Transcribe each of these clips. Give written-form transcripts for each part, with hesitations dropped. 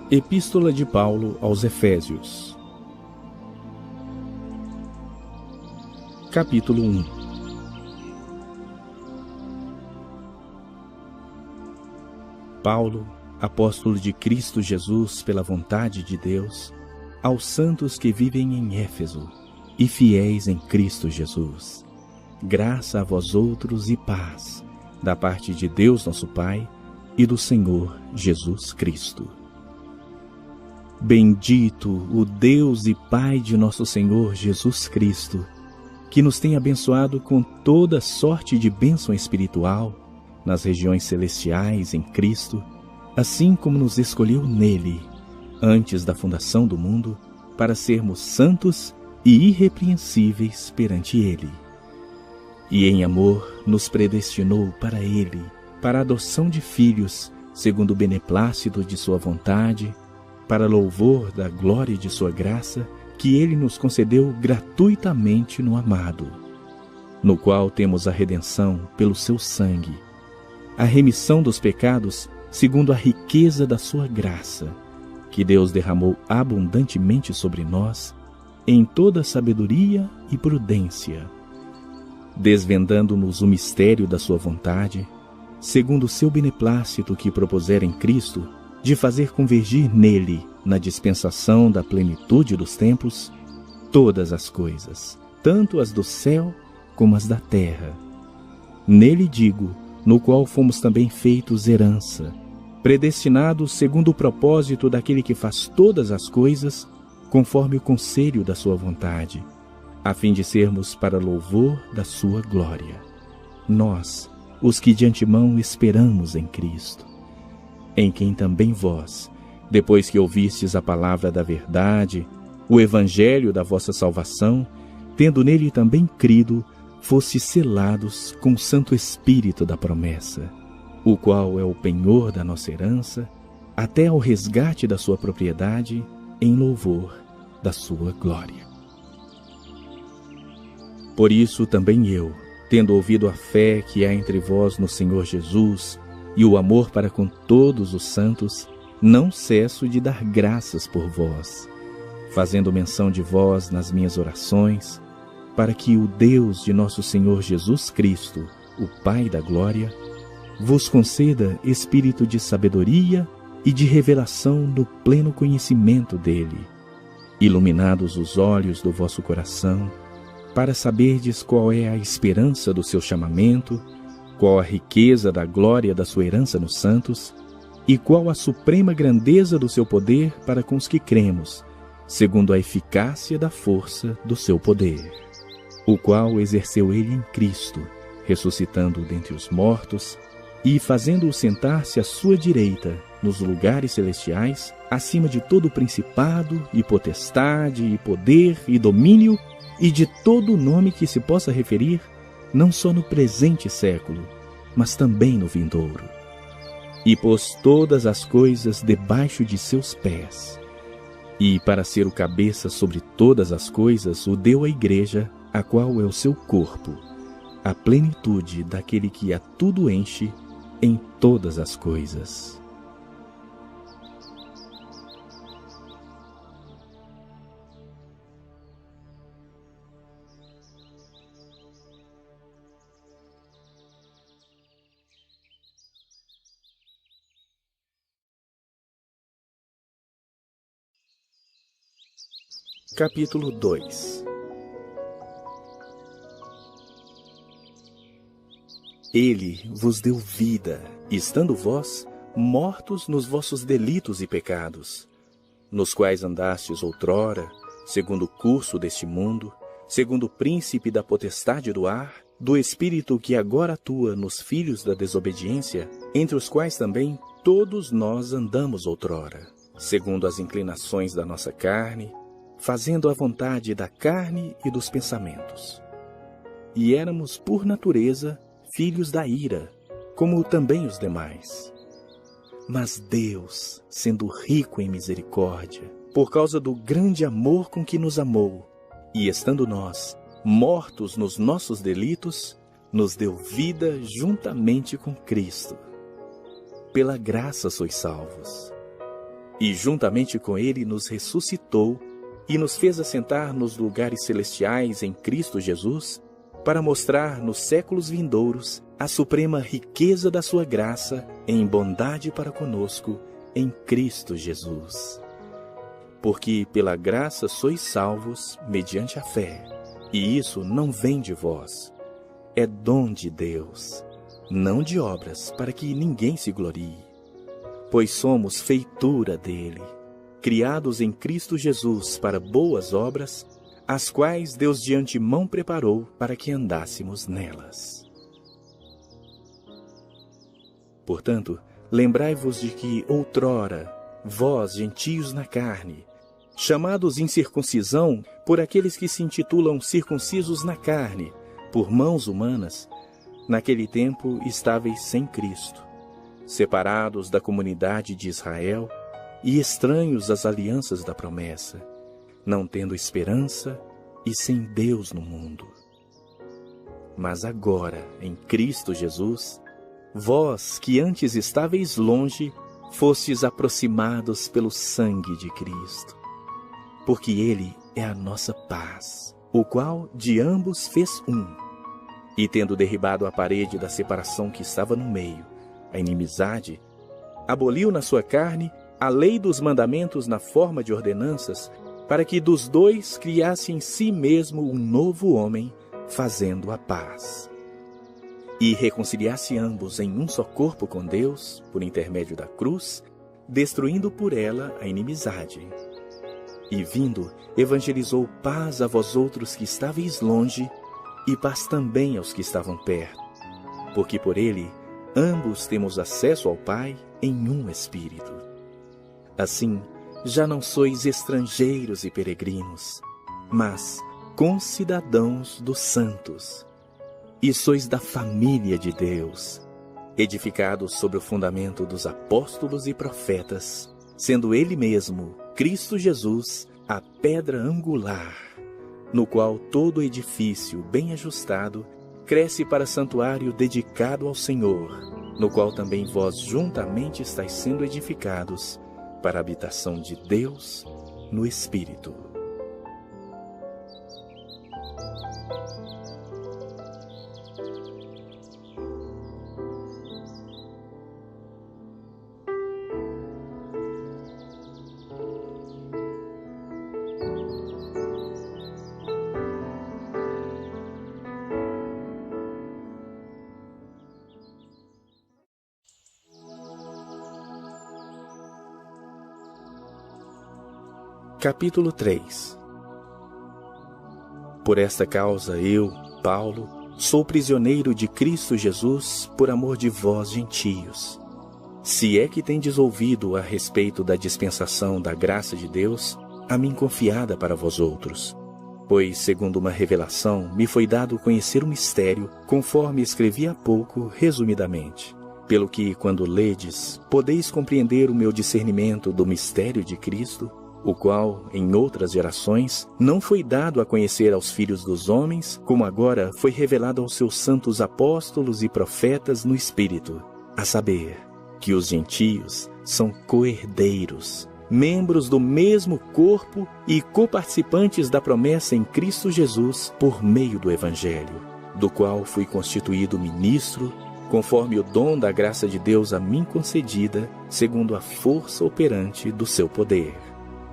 Epístola de Paulo aos Efésios. Capítulo 1. Paulo, apóstolo de Cristo Jesus pela vontade de Deus, aos santos que vivem em Éfeso e fiéis em Cristo Jesus. Graça a vós outros e paz, da parte de Deus nosso Pai e do Senhor Jesus Cristo. Bendito o Deus e Pai de nosso Senhor Jesus Cristo, que nos tem abençoado com toda sorte de bênção espiritual nas regiões celestiais em Cristo, assim como nos escolheu nele, antes da fundação do mundo, para sermos santos e irrepreensíveis perante ele. E em amor nos predestinou para ele, para a adoção de filhos, segundo o beneplácito de sua vontade, para louvor da glória de sua graça, que ele nos concedeu gratuitamente no amado, no qual temos a redenção pelo seu sangue, a remissão dos pecados segundo a riqueza da sua graça, que Deus derramou abundantemente sobre nós, em toda sabedoria e prudência, desvendando-nos o mistério da sua vontade, segundo o seu beneplácito que propusera em Cristo, de fazer convergir nele, na dispensação da plenitude dos tempos, todas as coisas, tanto as do céu como as da terra. Nele digo, no qual fomos também feitos herança, predestinados segundo o propósito daquele que faz todas as coisas, conforme o conselho da sua vontade, a fim de sermos para louvor da sua glória. Nós, os que de antemão esperamos em Cristo, em quem também vós, depois que ouvistes a palavra da verdade, o evangelho da vossa salvação, tendo nele também crido, fostes selados com o Santo Espírito da promessa, o qual é o penhor da nossa herança, até ao resgate da sua propriedade, em louvor da sua glória. Por isso também eu, tendo ouvido a fé que há entre vós no Senhor Jesus, e o amor para com todos os santos, não cesso de dar graças por vós, fazendo menção de vós nas minhas orações, para que o Deus de nosso Senhor Jesus Cristo, o Pai da glória, vos conceda espírito de sabedoria e de revelação no pleno conhecimento dele, iluminados os olhos do vosso coração, para saberdes qual é a esperança do seu chamamento, qual a riqueza da glória da sua herança nos santos, e qual a suprema grandeza do seu poder para com os que cremos, segundo a eficácia da força do seu poder, o qual exerceu ele em Cristo, ressuscitando-o dentre os mortos e fazendo-o sentar-se à sua direita nos lugares celestiais, acima de todo principado e potestade e poder e domínio e de todo o nome que se possa referir, não só no presente século, mas também no vindouro. E pôs todas as coisas debaixo de seus pés. E, para ser o cabeça sobre todas as coisas, o deu à igreja, a qual é o seu corpo, a plenitude daquele que a tudo enche em todas as coisas. Capítulo 2. Ele vos deu vida, estando vós mortos nos vossos delitos e pecados, nos quais andastes outrora, segundo o curso deste mundo, segundo o príncipe da potestade do ar, do espírito que agora atua nos filhos da desobediência, entre os quais também todos nós andamos outrora, segundo as inclinações da nossa carne, fazendo a vontade da carne e dos pensamentos. E éramos, por natureza, filhos da ira, como também os demais. Mas Deus, sendo rico em misericórdia, por causa do grande amor com que nos amou, e estando nós mortos nos nossos delitos, nos deu vida juntamente com Cristo. Pela graça sois salvos. e juntamente com ele nos ressuscitou e nos fez assentar nos lugares celestiais em Cristo Jesus, para mostrar nos séculos vindouros a suprema riqueza da sua graça em bondade para conosco em Cristo Jesus. Porque pela graça sois salvos mediante a fé, e isso não vem de vós, é dom de Deus, não de obras, para que ninguém se glorie. Pois somos feitura dele, criados em Cristo Jesus para boas obras, as quais Deus de antemão preparou para que andássemos nelas. Portanto, lembrai-vos de que outrora, vós, gentios na carne, chamados incircuncisão por aqueles que se intitulam circuncisos na carne, por mãos humanas, naquele tempo estáveis sem Cristo, separados da comunidade de Israel e estranhos às alianças da promessa, não tendo esperança e sem Deus no mundo. Mas agora, em Cristo Jesus, vós que antes estáveis longe, fostes aproximados pelo sangue de Cristo, porque Ele é a nossa paz, o qual de ambos fez um, e tendo derribado a parede da separação que estava no meio, a inimizade, aboliu na sua carne a lei dos mandamentos na forma de ordenanças, para que dos dois criasse em si mesmo um novo homem, fazendo a paz. E reconciliasse ambos em um só corpo com Deus, por intermédio da cruz, destruindo por ela a inimizade. E vindo, evangelizou paz a vós outros que estáveis longe, e paz também aos que estavam perto, porque por ele ambos temos acesso ao Pai em um Espírito. Assim, já não sois estrangeiros e peregrinos, mas concidadãos dos santos, e sois da família de Deus, edificados sobre o fundamento dos apóstolos e profetas, sendo Ele mesmo, Cristo Jesus, a pedra angular, no qual todo edifício bem ajustado cresce para santuário dedicado ao Senhor, no qual também vós juntamente estáis sendo edificados para a habitação de Deus no Espírito. Capítulo 3. Por esta causa eu, Paulo, sou prisioneiro de Cristo Jesus por amor de vós, gentios. Se é que tendes ouvido a respeito da dispensação da graça de Deus, a mim confiada para vós outros. Pois, segundo uma revelação, me foi dado conhecer o mistério, conforme escrevi há pouco, resumidamente. Pelo que, quando ledes, podeis compreender o meu discernimento do mistério de Cristo, o qual, em outras gerações, não foi dado a conhecer aos filhos dos homens, como agora foi revelado aos seus santos apóstolos e profetas no Espírito, a saber, que os gentios são co-herdeiros, membros do mesmo corpo e coparticipantes da promessa em Cristo Jesus por meio do Evangelho, do qual fui constituído ministro, conforme o dom da graça de Deus a mim concedida, segundo a força operante do seu poder.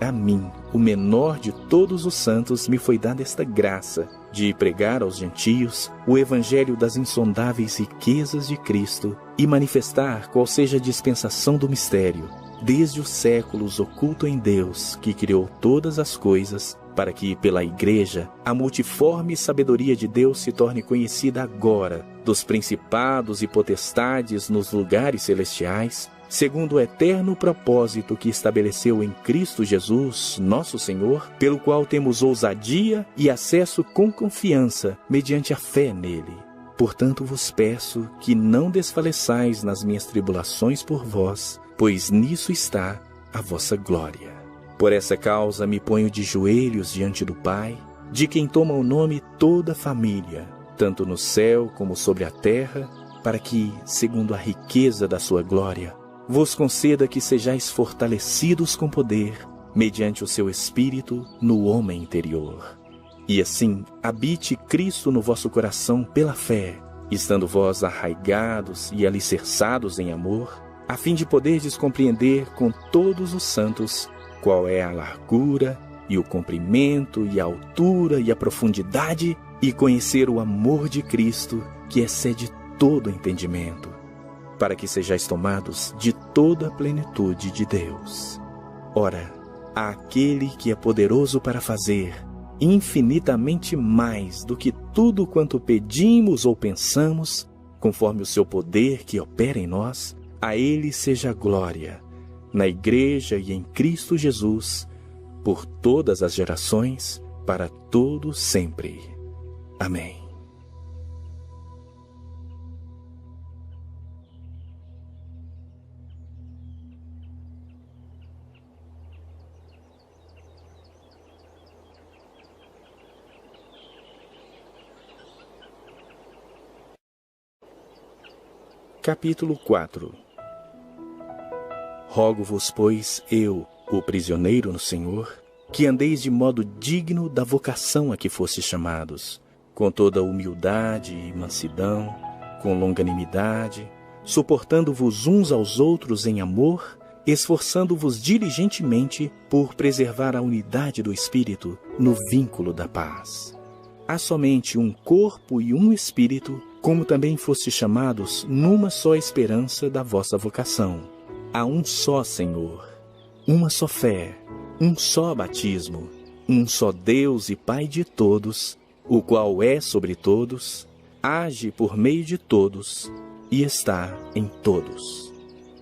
A mim, o menor de todos os santos, me foi dada esta graça de pregar aos gentios o evangelho das insondáveis riquezas de Cristo e manifestar qual seja a dispensação do mistério, desde os séculos oculto em Deus, que criou todas as coisas, para que, pela Igreja, a multiforme sabedoria de Deus se torne conhecida agora, dos principados e potestades nos lugares celestiais, segundo o eterno propósito que estabeleceu em Cristo Jesus, nosso Senhor, pelo qual temos ousadia e acesso com confiança, mediante a fé nele. Portanto vos peço que não desfaleçais nas minhas tribulações por vós, pois nisso está a vossa glória. Por essa causa me ponho de joelhos diante do Pai, de quem toma o nome toda a família, tanto no céu como sobre a terra, para que, segundo a riqueza da sua glória, vos conceda que sejais fortalecidos com poder, mediante o seu Espírito no homem interior. E assim, habite Cristo no vosso coração pela fé, estando vós arraigados e alicerçados em amor, a fim de poderdes compreender com todos os santos qual é a largura e o comprimento e a altura e a profundidade, e conhecer o amor de Cristo, que excede todo entendimento, para que sejais tomados de toda a plenitude de Deus. Ora, àquele que é poderoso para fazer infinitamente mais do que tudo quanto pedimos ou pensamos, conforme o seu poder que opera em nós, a ele seja a glória, na Igreja e em Cristo Jesus, por todas as gerações, para todo sempre. Amém. Capítulo 4. Rogo-vos, pois, eu, o prisioneiro no Senhor, que andeis de modo digno da vocação a que fostes chamados, com toda humildade e mansidão, com longanimidade, suportando-vos uns aos outros em amor, esforçando-vos diligentemente por preservar a unidade do Espírito no vínculo da paz. Há somente um corpo e um Espírito, como também fostes chamados numa só esperança da vossa vocação. Há um só Senhor, uma só fé, um só batismo, um só Deus e Pai de todos, o qual é sobre todos, age por meio de todos e está em todos.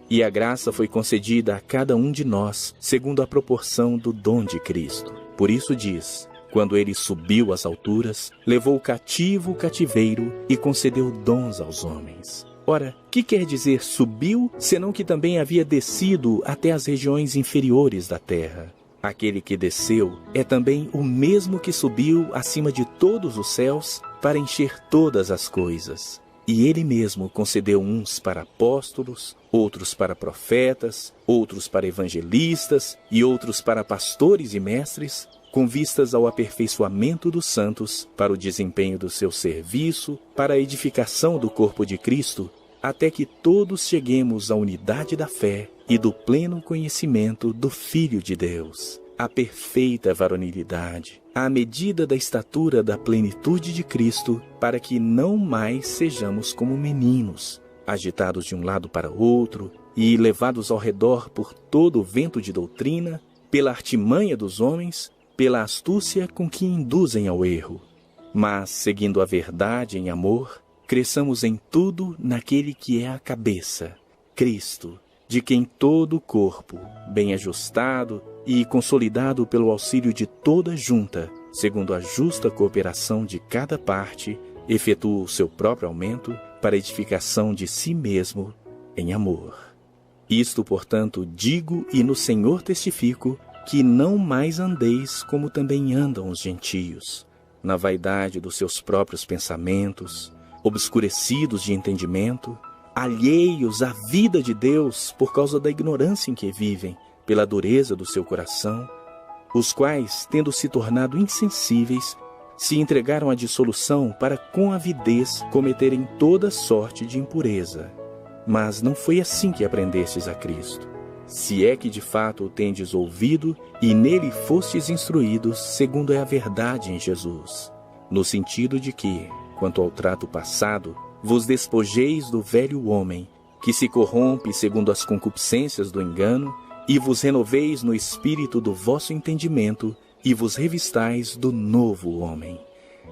E a graça foi concedida a cada um de nós, segundo a proporção do dom de Cristo. Por isso diz: quando ele subiu às alturas, levou cativo o cativeiro e concedeu dons aos homens. Ora, que quer dizer subiu, senão que também havia descido até as regiões inferiores da terra? Aquele que desceu é também o mesmo que subiu acima de todos os céus para encher todas as coisas. E ele mesmo concedeu uns para apóstolos, outros para profetas, outros para evangelistas e outros para pastores e mestres, com vistas ao aperfeiçoamento dos santos, para o desempenho do seu serviço, para a edificação do corpo de Cristo, até que todos cheguemos à unidade da fé e do pleno conhecimento do Filho de Deus, à perfeita varonilidade, à medida da estatura da plenitude de Cristo, para que não mais sejamos como meninos, agitados de um lado para outro e levados ao redor por todo o vento de doutrina, pela artimanha dos homens, pela astúcia com que induzem ao erro. Mas, seguindo a verdade em amor, cresçamos em tudo naquele que é a cabeça, Cristo, de quem todo o corpo, bem ajustado e consolidado pelo auxílio de toda junta, segundo a justa cooperação de cada parte, efetua o seu próprio aumento para a edificação de si mesmo em amor. Isto, portanto, digo e no Senhor testifico, que não mais andeis como também andam os gentios, na vaidade dos seus próprios pensamentos, obscurecidos de entendimento, alheios à vida de Deus por causa da ignorância em que vivem, pela dureza do seu coração, os quais, tendo se tornado insensíveis, se entregaram à dissolução para com avidez cometerem toda sorte de impureza. Mas não foi assim que aprendestes a Cristo. Se é que de fato o tendes ouvido e nele fostes instruídos, segundo é a verdade em Jesus, no sentido de que, quanto ao trato passado, vos despojeis do velho homem, que se corrompe segundo as concupiscências do engano, e vos renoveis no espírito do vosso entendimento, e vos revistais do novo homem,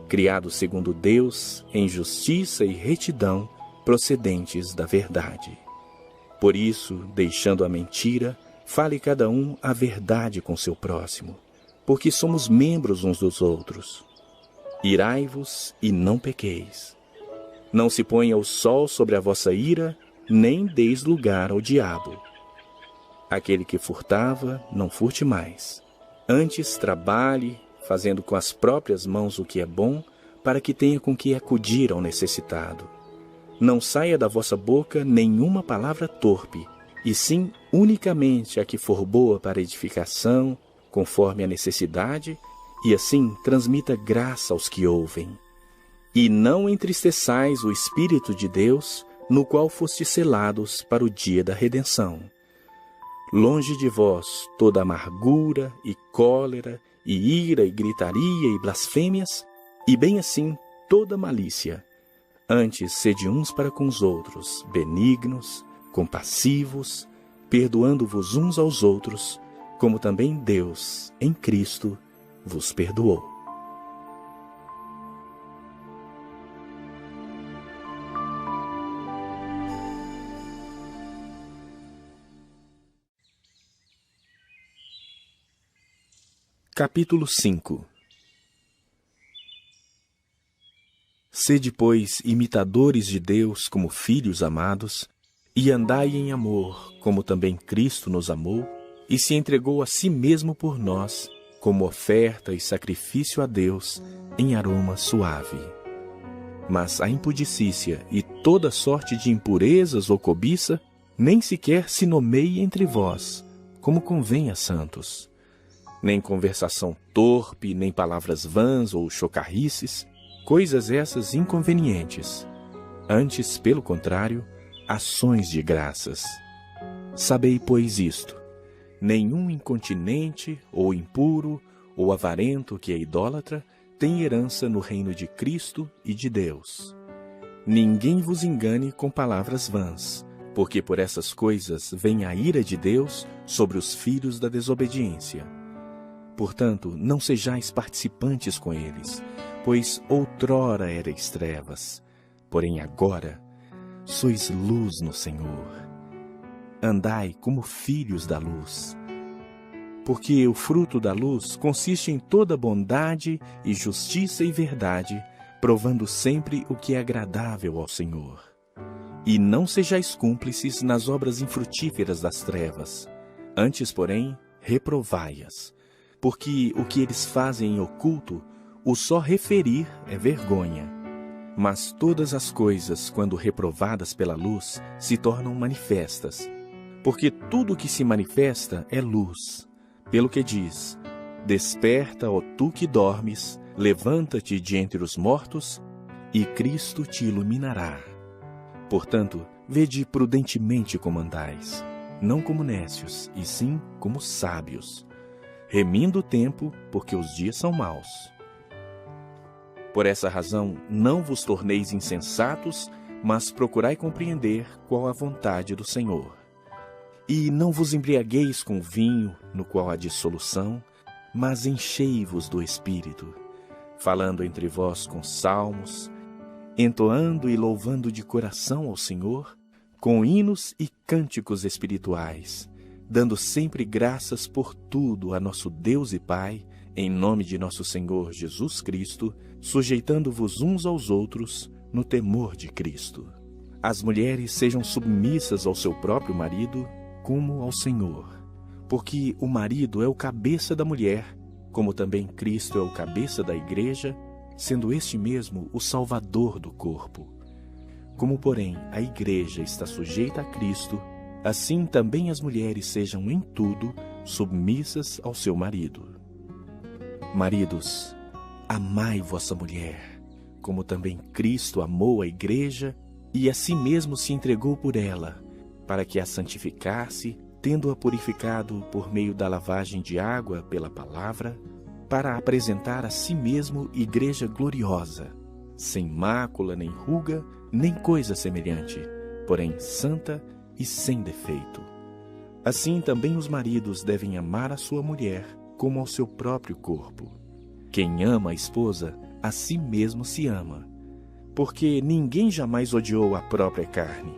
criado segundo Deus, em justiça e retidão, procedentes da verdade. Por isso, deixando a mentira, fale cada um a verdade com seu próximo, porque somos membros uns dos outros. Irai-vos e não pequeis. Não se ponha o sol sobre a vossa ira, nem deis lugar ao diabo. Aquele que furtava, não furte mais. Antes trabalhe, fazendo com as próprias mãos o que é bom, para que tenha com que acudir ao necessitado. Não saia da vossa boca nenhuma palavra torpe, e sim unicamente a que for boa para edificação, conforme a necessidade, e assim transmita graça aos que ouvem. E não entristeçais o Espírito de Deus, no qual fostes selados para o dia da redenção. Longe de vós toda amargura e cólera, e ira e gritaria e blasfêmias, e bem assim toda malícia. Antes sede uns para com os outros, benignos, compassivos, perdoando-vos uns aos outros, como também Deus, em Cristo, vos perdoou. Capítulo 5. Sede, pois, imitadores de Deus como filhos amados, e andai em amor, como também Cristo nos amou, e se entregou a si mesmo por nós, como oferta e sacrifício a Deus, em aroma suave. Mas a impudicícia e toda sorte de impurezas ou cobiça, nem sequer se nomeie entre vós, como convém a santos. Nem conversação torpe, nem palavras vãs ou chocarrices, coisas essas inconvenientes. Antes, pelo contrário, ações de graças. Sabei, pois, isto: nenhum incontinente, ou impuro, ou avarento que é idólatra, tem herança no reino de Cristo e de Deus. Ninguém vos engane com palavras vãs, porque por essas coisas vem a ira de Deus sobre os filhos da desobediência. Portanto, não sejais participantes com eles, pois outrora erais trevas, porém agora sois luz no Senhor. Andai como filhos da luz. Porque o fruto da luz consiste em toda bondade e justiça e verdade, provando sempre o que é agradável ao Senhor. E não sejais cúmplices nas obras infrutíferas das trevas, antes, porém, reprovai-as. Porque o que eles fazem em oculto, o só referir é vergonha. Mas todas as coisas, quando reprovadas pela luz, se tornam manifestas. Porque tudo o que se manifesta é luz. Pelo que diz: desperta, ó tu que dormes, levanta-te de entre os mortos, e Cristo te iluminará. Portanto, vede prudentemente como andais, não como nécios, e sim como sábios, remindo o tempo, porque os dias são maus. Por essa razão, não vos torneis insensatos, mas procurai compreender qual a vontade do Senhor. E não vos embriagueis com vinho, no qual há dissolução, mas enchei-vos do Espírito, falando entre vós com salmos, entoando e louvando de coração ao Senhor, com hinos e cânticos espirituais, dando sempre graças por tudo a nosso Deus e Pai, em nome de nosso Senhor Jesus Cristo, sujeitando-vos uns aos outros no temor de Cristo. As mulheres sejam submissas ao seu próprio marido, como ao Senhor. Porque o marido é o cabeça da mulher, como também Cristo é o cabeça da igreja, sendo este mesmo o Salvador do corpo. Como, porém, a igreja está sujeita a Cristo, assim também as mulheres sejam em tudo submissas ao seu marido. Maridos, amai vossa mulher, como também Cristo amou a igreja e a si mesmo se entregou por ela, para que a santificasse, tendo-a purificado por meio da lavagem de água pela palavra, para apresentar a si mesmo igreja gloriosa, sem mácula, nem ruga, nem coisa semelhante, porém santa e sem defeito. Assim também os maridos devem amar a sua mulher como ao seu próprio corpo. Quem ama a esposa, a si mesmo se ama, porque ninguém jamais odiou a própria carne.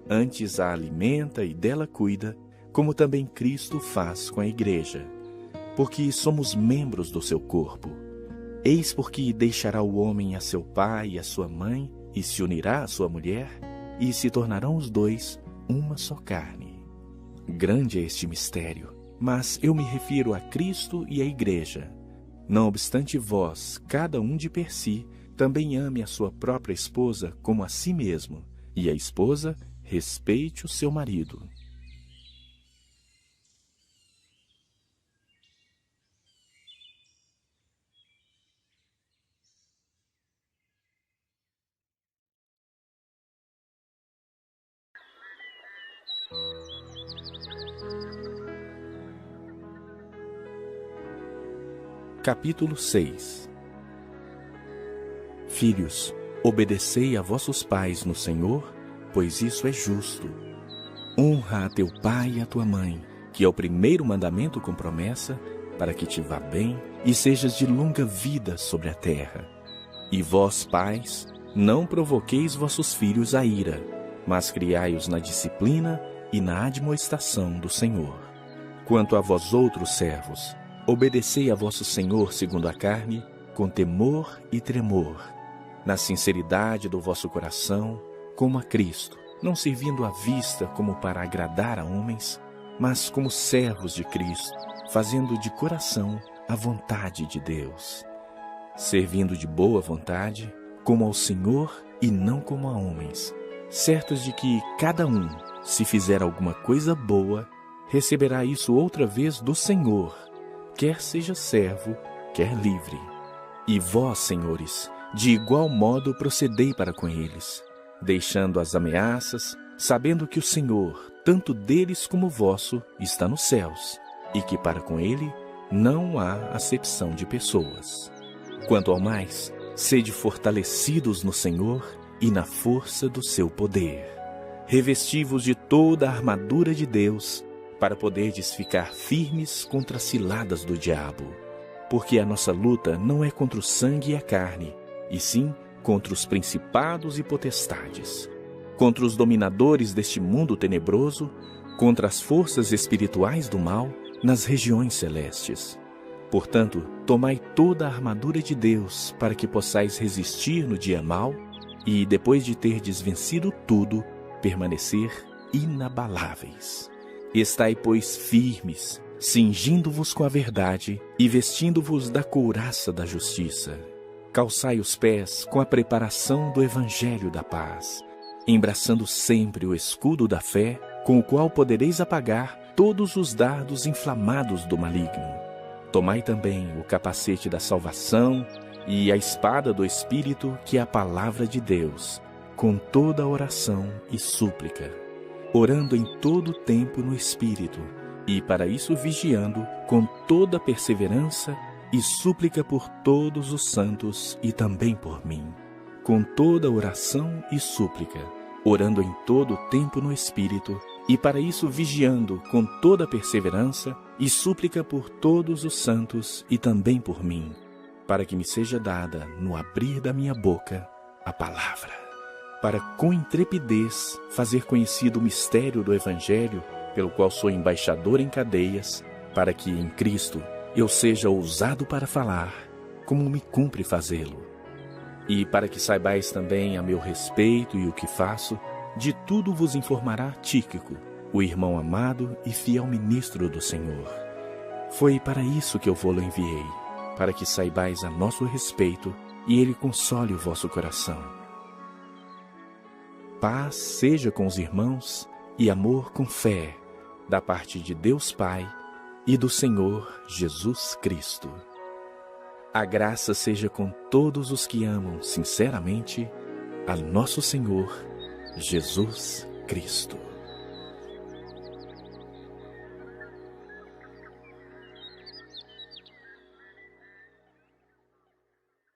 Antes a alimenta e dela cuida, como também Cristo faz com a igreja, porque somos membros do seu corpo. Eis porque deixará o homem a seu pai e a sua mãe, e se unirá à sua mulher, e se tornarão os dois uma só carne. Grande é este mistério, mas eu me refiro a Cristo e à igreja. Não obstante vós, cada um de per si, também ame a sua própria esposa como a si mesmo, e a esposa respeite o seu marido. Capítulo 6. Filhos, obedecei a vossos pais no Senhor, pois isso é justo. Honra a teu pai e a tua mãe, que é o primeiro mandamento com promessa, para que te vá bem e sejas de longa vida sobre a terra. E vós, pais, não provoqueis vossos filhos à ira, mas criai-os na disciplina e na admoestação do Senhor. Quanto a vós outros servos, obedecei a vosso Senhor segundo a carne, com temor e tremor, na sinceridade do vosso coração, como a Cristo, não servindo à vista como para agradar a homens, mas como servos de Cristo, fazendo de coração a vontade de Deus, servindo de boa vontade, como ao Senhor e não como a homens, certos de que cada um, se fizer alguma coisa boa, receberá isso outra vez do Senhor, quer seja servo, quer livre. E vós, senhores, de igual modo procedei para com eles, deixando as ameaças, sabendo que o Senhor, tanto deles como vosso, está nos céus, e que para com ele não há acepção de pessoas. Quanto ao mais, sede fortalecidos no Senhor e na força do seu poder. Revesti-vos de toda a armadura de Deus, para poderdes ficar firmes contra as ciladas do diabo. Porque a nossa luta não é contra o sangue e a carne, e sim contra os principados e potestades, contra os dominadores deste mundo tenebroso, contra as forças espirituais do mal nas regiões celestes. Portanto, tomai toda a armadura de Deus, para que possais resistir no dia mau, e, depois de terdes vencido tudo, permanecer inabaláveis. Estai, pois, firmes, cingindo-vos com a verdade e vestindo-vos da couraça da justiça. Calçai os pés com a preparação do evangelho da paz, embraçando sempre o escudo da fé, com o qual podereis apagar todos os dardos inflamados do maligno. Tomai também o capacete da salvação e a espada do Espírito, que é a palavra de Deus, com toda oração e súplica, orando em todo o tempo no Espírito, e para isso vigiando com toda perseverança e súplica por todos os santos e também por mim, com toda oração e súplica, orando em todo o tempo no Espírito, e para isso vigiando com toda perseverança e súplica por todos os santos e também por mim, para que me seja dada, no abrir da minha boca, a palavra, para com intrepidez fazer conhecido o mistério do Evangelho, pelo qual sou embaixador em cadeias, para que em Cristo eu seja ousado para falar, como me cumpre fazê-lo. E para que saibais também a meu respeito e o que faço, de tudo vos informará Tíquico, o irmão amado e fiel ministro do Senhor. Foi para isso que eu vou-lo enviei, para que saibais a nosso respeito e ele console o vosso coração. Paz seja com os irmãos e amor com fé, da parte de Deus Pai e do Senhor Jesus Cristo. A graça seja com todos os que amam sinceramente a nosso Senhor Jesus Cristo.